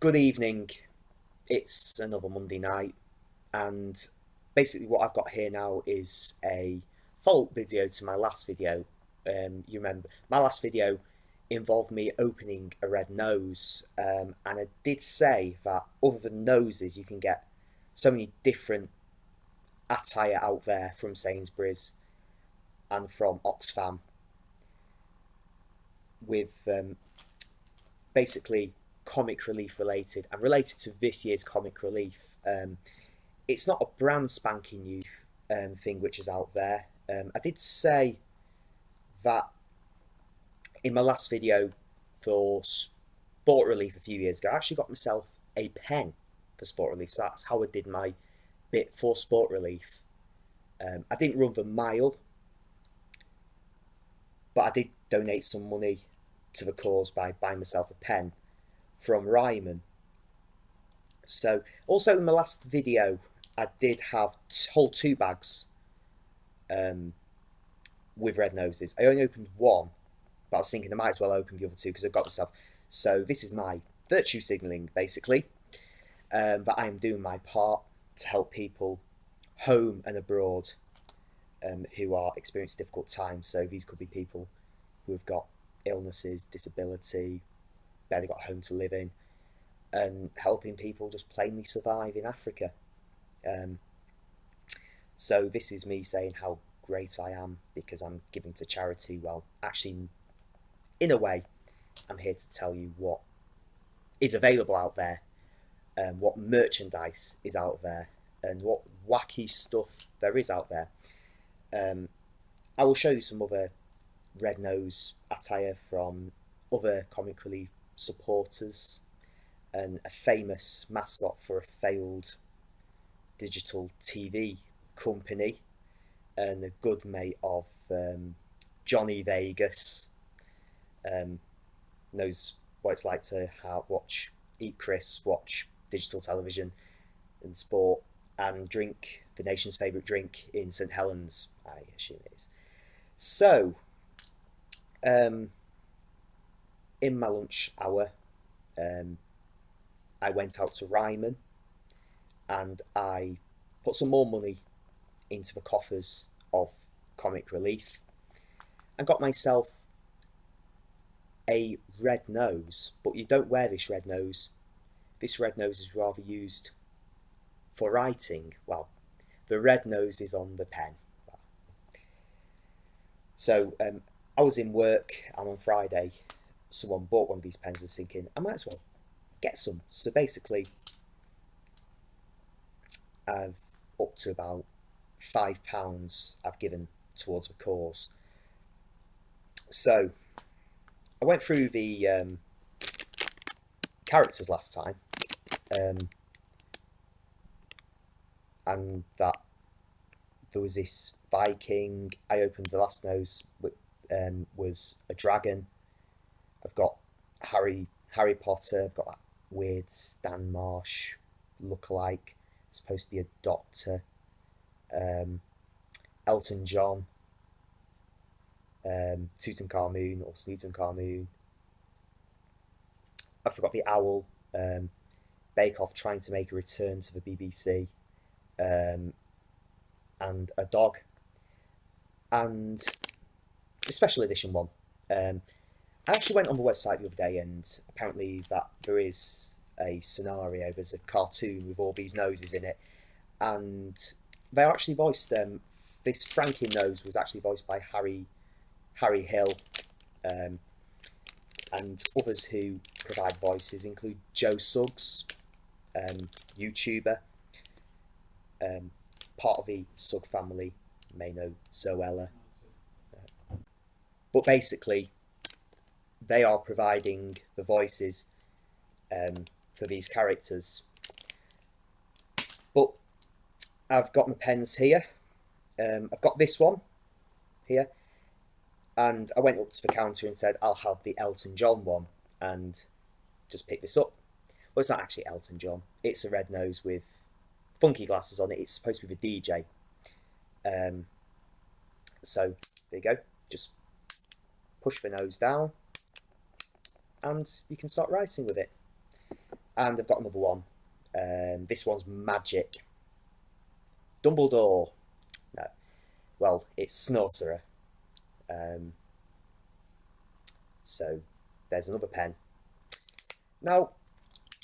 Good evening. It's another Monday night, and basically, what I've got here now is a follow-up video to my last video. You remember my last video involved me opening a red nose, and I did say that other than noses, you can get so many different attire out there from Sainsbury's and from Oxfam with basically comic relief related and related to this year's comic relief. It's not a brand spanking new thing which is out there. I did say that in my last video for sport relief a few years ago. I actually got myself a pen for sport relief, so that's how I did my bit for sport relief. I didn't run the mile, but I did donate some money to the cause by buying myself a pen from Ryman. So also in my last video I did hold 2 bags with red noses. I only opened one, but I was thinking I might as well open the other 2 because I've got myself. So this is my virtue signalling basically, that I am doing my part to help people home and abroad who are experiencing difficult times. So these could be people who have got illnesses, disability, barely got a home to live in, and helping people just plainly survive in Africa. So this is me saying how great I am because I'm giving to charity. Well, actually, in a way, I'm here to tell you what is available out there, what merchandise is out there, and what wacky stuff there is out there. I will show you some other red nose attire from other comic relief supporters, and a famous mascot for a failed digital TV company, and a good mate of Johnny Vegas. Knows what it's like to eat crisps, watch digital television and sport, and drink the nation's favourite drink in St Helens, I assume it is. So, in my lunch hour, I went out to Ryman and I put some more money into the coffers of comic relief and got myself a red nose. But you don't wear this red nose. This red nose is rather used for writing. Well, the red nose is on the pen. So I was in work, and on Friday someone bought one of these pens and was thinking I might as well get some. So basically I've up to about £5 I've given towards the cause. So I went through the characters last time, and that there was this Viking. I opened the last nose, was a dragon. I've got Harry Potter. I've got that weird Stan Marsh lookalike, supposed to be a doctor. Elton John, Tutankhamun or Snootankhamun. I forgot the owl. Bake Off trying to make a return to the BBC, and a dog, and the special edition one. I actually went on the website the other day, and apparently that there is a scenario, there's a cartoon with all these noses in it, and they are actually voiced. This Franken nose was actually voiced by Harry Hill, and others who provide voices include Joe Suggs, YouTuber, part of the Sugg family, you may know Zoella. But basically, they are providing the voices for these characters. But I've got my pens here. I've got this one here, and I went up to the counter and said I'll have the Elton John one, and just pick this up. Well, it's not actually Elton John. It's a red nose with funky glasses on it. It's supposed to be the DJ. So there you go. Just push the nose down, and you can start writing with it. And I've got another one. This one's magic. Dumbledore. No. Well, it's Snorterer. So there's another pen. Now,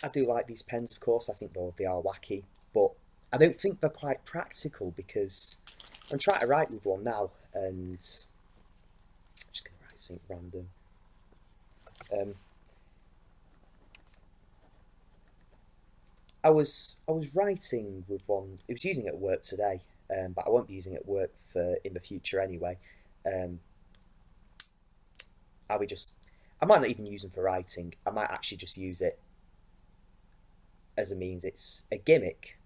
I do like these pens, of course. I think they are wacky, but I don't think they're quite practical because I'm trying to write with one now, and I'm just going to write something random. I was writing with one. I was using it at work today, but I won't be using it at work for in the future anyway. I might not even use them for writing. I might actually just use it as a means. It's a gimmick,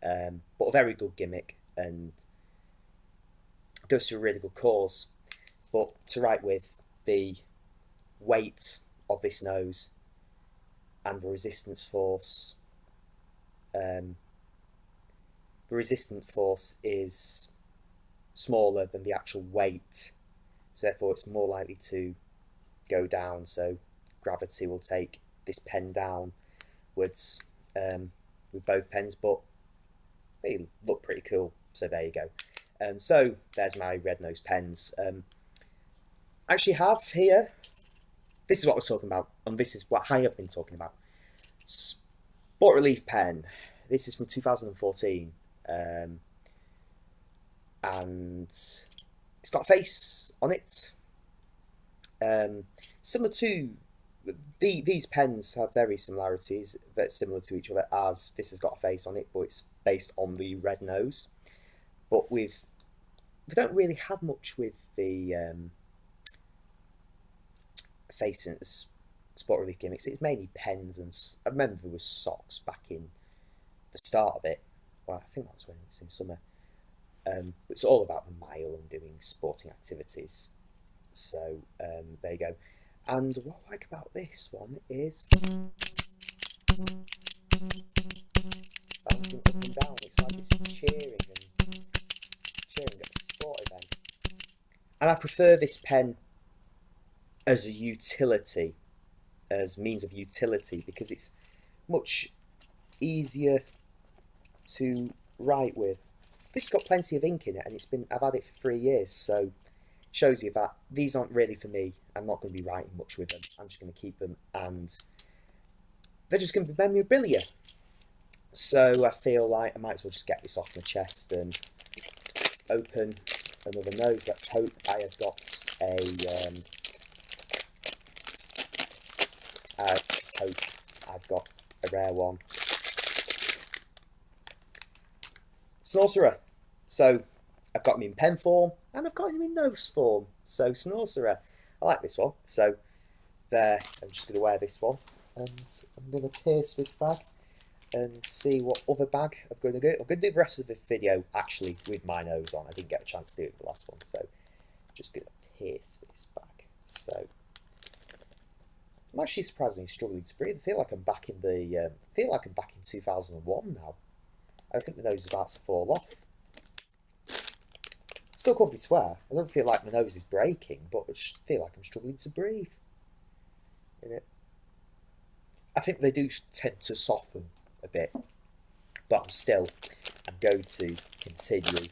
but a very good gimmick, and goes to a really good cause. But to write with, the weight of this nose and the resistance force, the resistance force is smaller than the actual weight, so therefore it's more likely to go down. So gravity will take this pen downwards with both pens, but they look pretty cool. So there you go. So there's my red nose pens. I actually have here. This is what we're talking about, and this is what I have been talking about. Sport Relief pen. This is from 2014, and it's got a face on it. Similar to these pens have very similarities, that's similar to each other, as this has got a face on it, but it's based on the red nose. But we don't really have much with the face and Sport Relief gimmicks. It's mainly pens, and I remember there was socks back in the start of it. Well, I think that was when it was in summer. It's all about the mile and doing sporting activities. So there you go. And what I like about this one is bouncing up and down. It's like it's cheering at the sport event. And I prefer this pen as a utility, as means of utility, because it's much easier to write with. This has got plenty of ink in it, and I've had it for 3 years, so shows you that these aren't really for me. I'm not going to be writing much with them. I'm just going to keep them, and they're just going to be memorabilia. So I feel like I might as well just get this off my chest and open another nose. Let's hope I have got I just hope I've got a rare one. Snorterer. So I've got him in pen form and I've got him in nose form. So Snorterer. I like this one. So there, I'm just going to wear this one, and I'm going to pierce this bag and see what other bag I'm going to do. I'm going to do the rest of the video actually with my nose on. I didn't get a chance to do it with the last one, so I'm just going to pierce this bag. So I'm actually surprisingly struggling to breathe. I feel like I'm back in 2001 now. I think my nose is about to fall off. Still comfy to wear. I don't feel like my nose is breaking, but I just feel like I'm struggling to breathe. I think they do tend to soften a bit, but I'm going to continue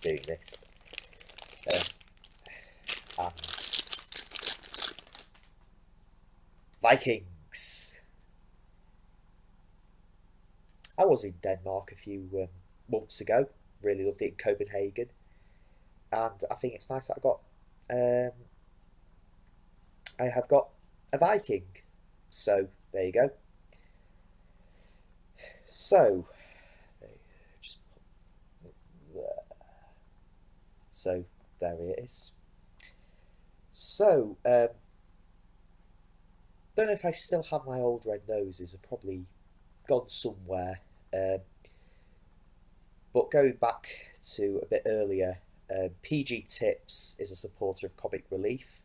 doing this. And Vikings. I was in Denmark a few months ago. Really loved it in Copenhagen, and I think it's nice that I have got a Viking. So there you go. So just put there. So there it is. So don't know if I still have my old red noses. They're probably gone somewhere. But going back to a bit earlier, PG Tips is a supporter of comic relief.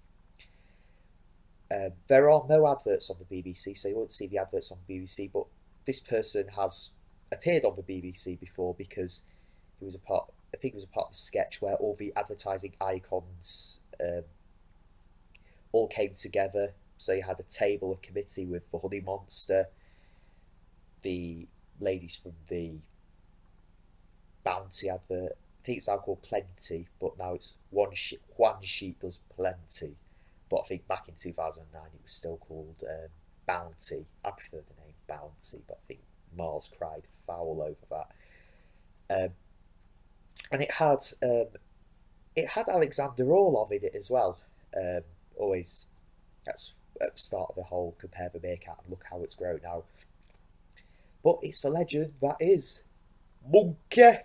There are no adverts on the BBC, so you won't see the adverts on the BBC, but this person has appeared on the BBC before because he was a part of the sketch where all the advertising icons all came together. So you had a table, a committee with the Honey Monster, the ladies from the Bounty advert. I think it's now called Plenty, but now it's one sheet does plenty. But I think back in 2009 it was still called Bounty. I prefer the name Bounty, but I think Mars cried foul over that. Um, and it had Alexander Orlov in it as well. Always that's at the start of the whole compare the meerkat and look how it's grown now. But it's the legend that is Monkey,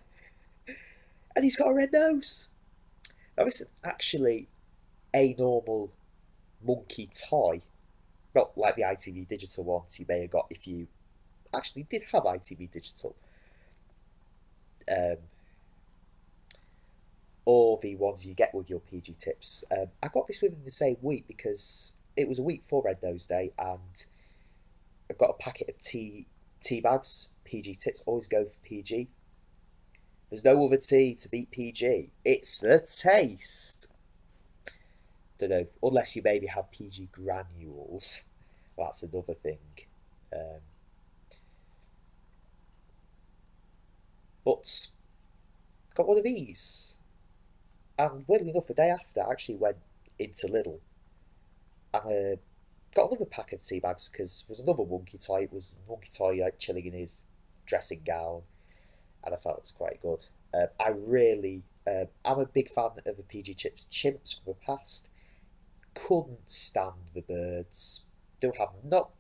and he's got a red nose. Now this is actually a normal monkey toy, not like the ITV digital ones you may have got if you actually did have ITV digital, um, or the ones you get with your PG tips. I got this within the same week because it was a week before Red Nose Day, and I got a packet of tea bags. PG tips always go for PG. There's no other tea to beat PG. It's the taste. Don't know, unless you maybe have PG granules. That's another thing. Um, but got one of these, and weirdly enough, the day after, I actually went into Lidl and got another pack of tea bags because there was another monkey toy. It was a monkey toy like chilling in his dressing gown, and I felt it was quite good. I'm a big fan of the PG chips. Chimps from the past couldn't stand the birds. Don't have not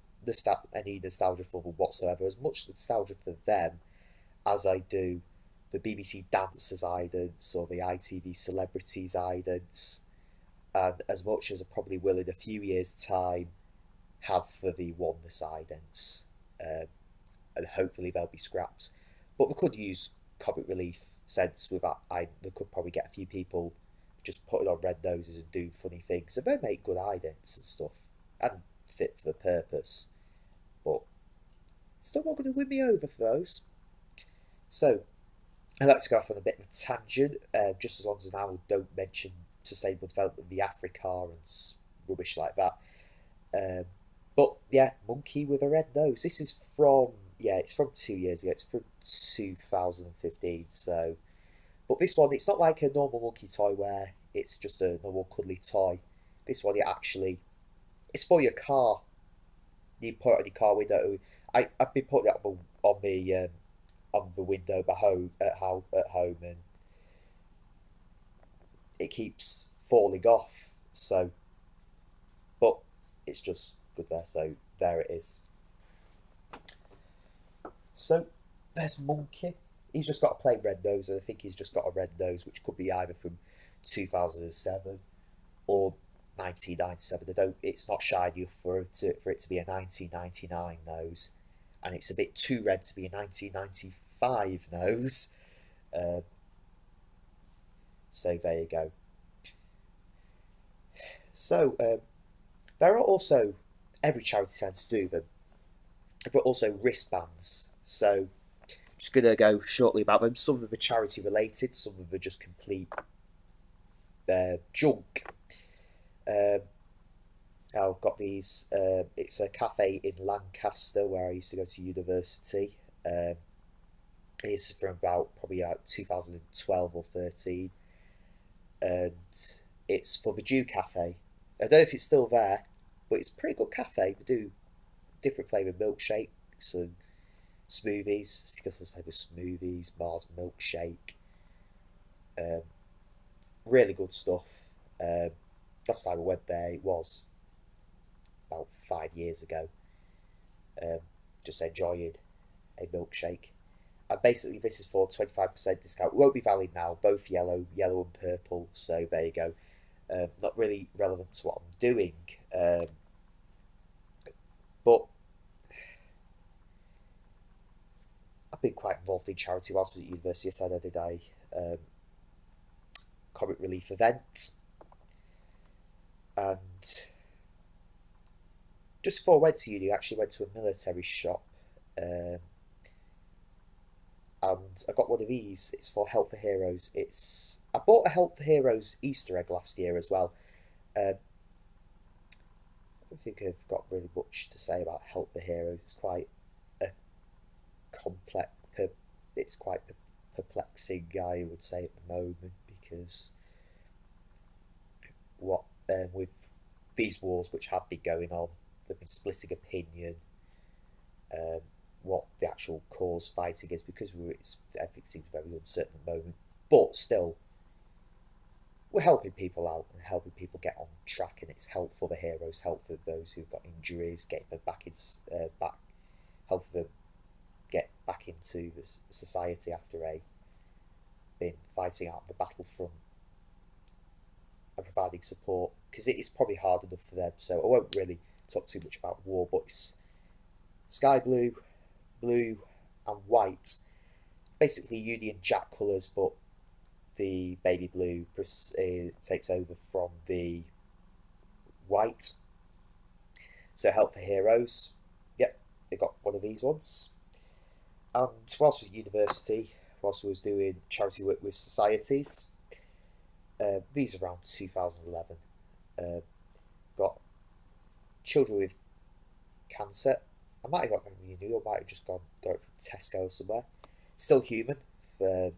any nostalgia for them whatsoever. As much nostalgia for them as I do the BBC Dancers idents or the ITV Celebrities idents, and as much as I probably will in a few years' time have for the Oneness idents, and hopefully they'll be scrapped. But we could use comic relief sense with that. They could probably get a few people just putting on red noses and do funny things, and they make good idents and stuff and fit for the purpose. But still not going to win me over for those. So I'd like to go off on a bit of a tangent, just as long as I don't mention sustainable development, the Africa and rubbish like that. But yeah, monkey with a red nose. This is from it's from 2 years ago. It's from 2015. So, but this one, it's not like a normal monkey toy where it's just a normal cuddly toy. This one, it's for your car. You put it on your car window. I've been putting it on the window at home, and it keeps falling off. So, but it's just good there. So there it is. So there's Monkey. He's just got a plain red nose, and I think he's just got a red nose, which could be either from 2007 or 1997. It's not shiny enough for it to be a 1999 nose, and it's a bit too red to be a 1995 nose. So there you go. So there are also, every charity tends to do them, but also wristbands. So just gonna go shortly about them. Some of them are charity related, some of them are just complete junk. I've got these. It's a cafe in Lancaster where I used to go to university. It's from probably about 2012 or 13, and it's for the Jew Cafe. I don't know if it's still there, but it's a pretty good cafe. They do different flavoured milkshakes and smoothies. Skittles flavoured smoothies, Mars milkshake. Really good stuff. Last time I went there, it was about 5 years ago. Just enjoying a milkshake. And basically, this is for 25% discount. It won't be valid now. Both yellow and purple. So there you go. Not really relevant to what I'm doing. But I've been quite involved in charity whilst I was at university. I did a comic relief event, and just before I went to uni, I actually went to a military shop, and I got one of these. It's for Help for Heroes. I bought a Help for Heroes Easter egg last year as well. I don't think I've got really much to say about Help for Heroes. It's quite a complex. It's quite perplexing, I would say, at the moment, because what with these wars which have been going on, there've been splitting opinion. What the actual cause fighting is, because everything seems very uncertain at the moment. But still, we're helping people out and helping people get on track, and it's help for the heroes, help for those who've got injuries, getting them back in, help them get back into the society after been fighting out the battlefront, and providing support, because it is probably hard enough for them. So I won't really talk too much about war, but it's sky blue, blue and white, basically Union Jack colours, but the baby blue takes over from the white. So help for heroes. Yep, they got one of these ones. And whilst I was at university, whilst I was doing charity work with societies, these are around 2011, got children with cancer. I might have got them in uni, or might have just got it from Tesco or somewhere. Still human. I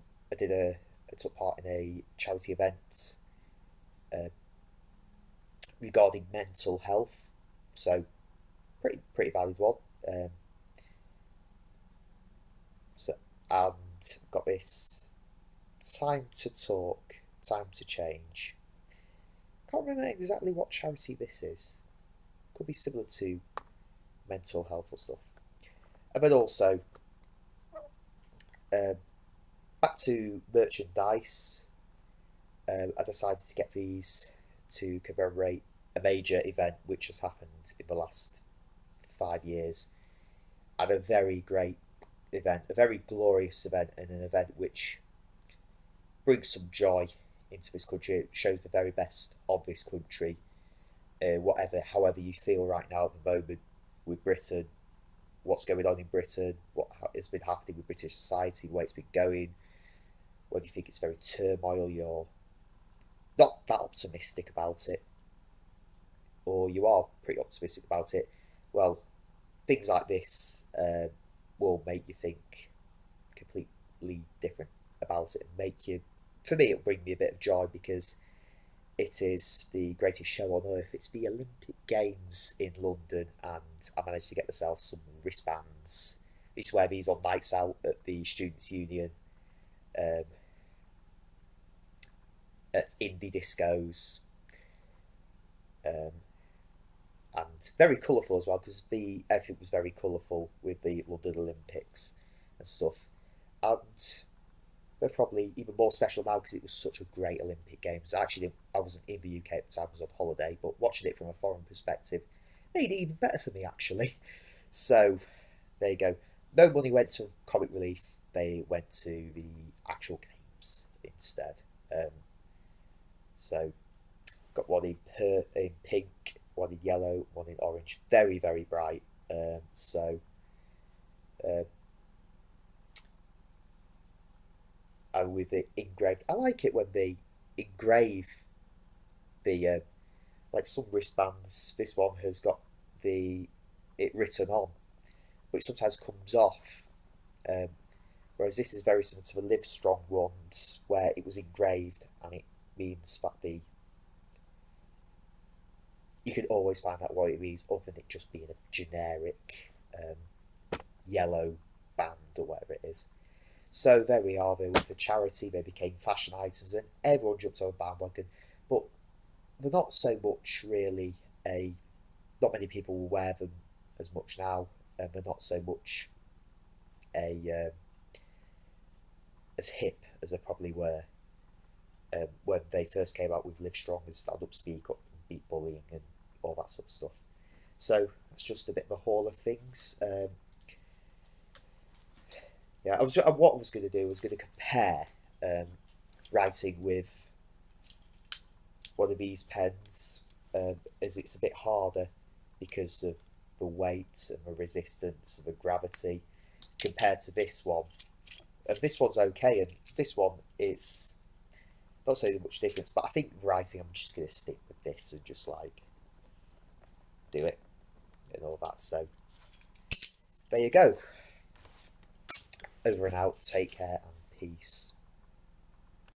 took part in a charity event regarding mental health, so pretty valid one. And got this time to talk, time to change. Can't remember exactly what charity this is. Could be similar to mental health or stuff. And then also, back to merchandise. I decided to get these to commemorate a major event which has happened in the last 5 years, and a very great event, a very glorious event, and an event which brings some joy into this country. It shows the very best of this country, however you feel right now at the moment with Britain, what's going on in Britain, what has been happening with British society, the way it's been going, whether you think it's very turmoil, you're not that optimistic about it, or you are pretty optimistic about it, well, things like this will make you think completely different about it, and for me, it'll bring me a bit of joy, because it is the greatest show on earth. It's the Olympic Games in London, and I managed to get myself some wristbands. I used to wear these on nights out at the Students' Union, at indie discos, and very colourful as well, because everything was very colourful with the London Olympics and stuff. And they're probably even more special now because it was such a great Olympic Games. Actually, I wasn't in the UK at the time, I was on holiday, but watching it from a foreign perspective made it even better for me, actually. So, there you go. No money went to comic relief, they went to the actual games instead. So, got one in pink, one in yellow, one in orange. Very, very bright. And with it engraved, I like it when they engrave the like some wristbands. This one has got it written on, but it sometimes comes off. Whereas this is very similar to the Live Strong ones, where it was engraved, and it means that you can always find out what it means, other than it just being a generic yellow band or whatever it is. So there we are. They were for charity. They became fashion items, and everyone jumped on a bandwagon. But they're not so much really not many people will wear them as much now, and they're not so much as hip as they probably were when they first came out with Live Strong and Stand Up, Speak Up, and Beat Bullying and all that sort of stuff. So that's just a bit of a haul of things. What I was going to do was going to compare writing with one of these pens, as it's a bit harder because of the weight and the resistance and the gravity compared to this one. And this one's okay, and this one is not so much difference, but I think writing, I'm just going to stick with this and just like do it and all that. So there you go. Over and out. Take care and peace.